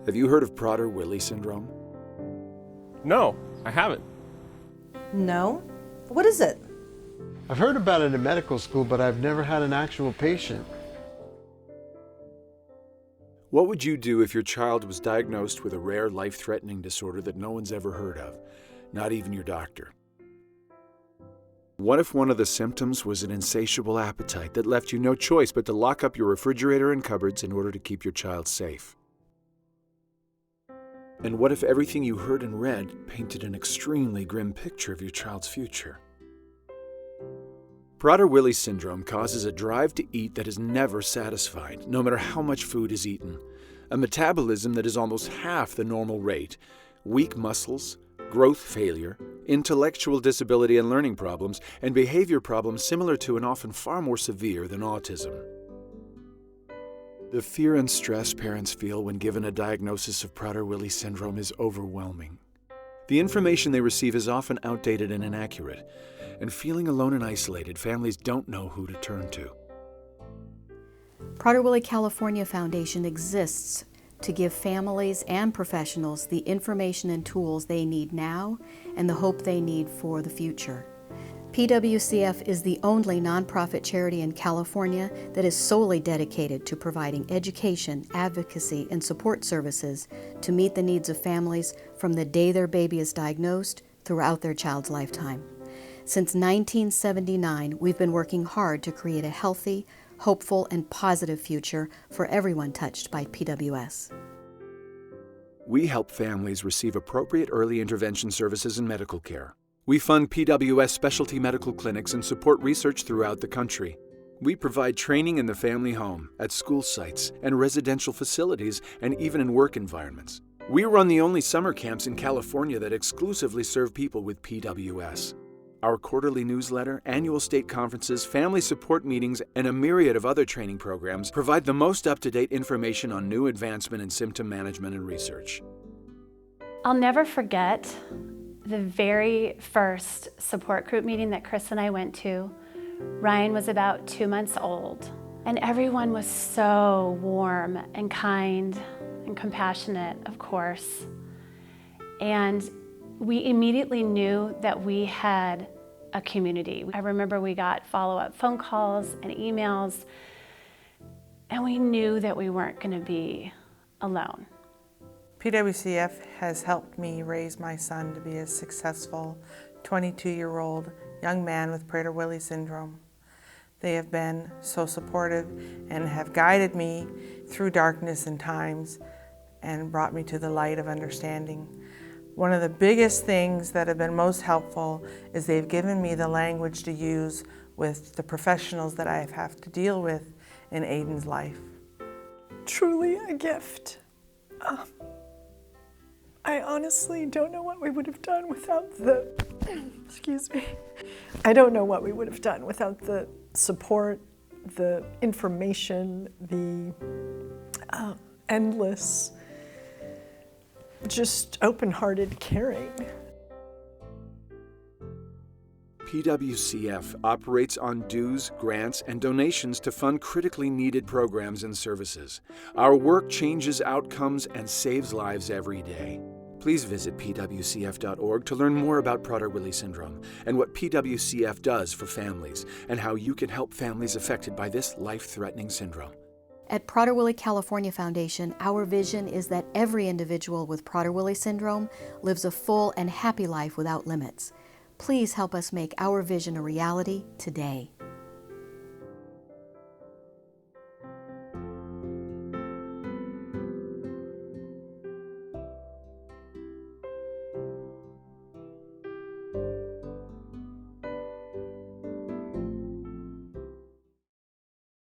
Have you heard of Prader-Willi syndrome? No, I haven't. No? What is it? I've heard about it in medical school, but I've never had an actual patient. What would you do if your child was diagnosed with a rare, life-threatening disorder that no one's ever heard of, not even your doctor? What if one of the symptoms was an insatiable appetite that left you no choice but to lock up your refrigerator and cupboards in order to keep your child safe? And what if everything you heard and read painted an extremely grim picture of your child's future? Prader-Willi syndrome causes a drive to eat that is never satisfied, no matter how much food is eaten, a metabolism that is almost half the normal rate, weak muscles, growth failure, intellectual disability and learning problems, and behavior problems similar to and often far more severe than autism. The fear and stress parents feel when given a diagnosis of Prader-Willi syndrome is overwhelming. The information they receive is often outdated and inaccurate, and feeling alone and isolated, families don't know who to turn to. Prader-Willi California Foundation exists to give families and professionals the information and tools they need now and the hope they need for the future. PWCF is the only nonprofit charity in California that is solely dedicated to providing education, advocacy, and support services to meet the needs of families from the day their baby is diagnosed throughout their child's lifetime. Since 1979, we've been working hard to create a healthy, hopeful, and positive future for everyone touched by PWS. We help families receive appropriate early intervention services and medical care. We fund PWS specialty medical clinics and support research throughout the country. We provide training in the family home, at school sites, and residential facilities, and even in work environments. We run the only summer camps in California that exclusively serve people with PWS. Our quarterly newsletter, annual state conferences, family support meetings, and a myriad of other training programs provide the most up-to-date information on new advancement in symptom management and research. I'll never forget the very first support group meeting that Chris and I went to. Ryan was about 2 months old, and everyone was so warm and kind and compassionate, of course. And we immediately knew that we had a community. I remember we got follow-up phone calls and emails, and we knew that we weren't going to be alone. PWCF has helped me raise my son to be a successful 22-year-old young man with Prader-Willi syndrome. They have been so supportive and have guided me through darkness and times and brought me to the light of understanding. One of the biggest things that have been most helpful is they've given me the language to use with the professionals that I have to deal with in Aiden's life. Truly a gift. I honestly don't know what we would have done without the, excuse me. I don't know what we would have done without the support, the information, the endless, just open-hearted caring. PWCF operates on dues, grants, and donations to fund critically needed programs and services. Our work changes outcomes and saves lives every day. Please visit pwcf.org to learn more about Prader-Willi syndrome and what PWCF does for families and how you can help families affected by this life-threatening syndrome. At Prader-Willi California Foundation, our vision is that every individual with Prader-Willi syndrome lives a full and happy life without limits. Please help us make our vision a reality today.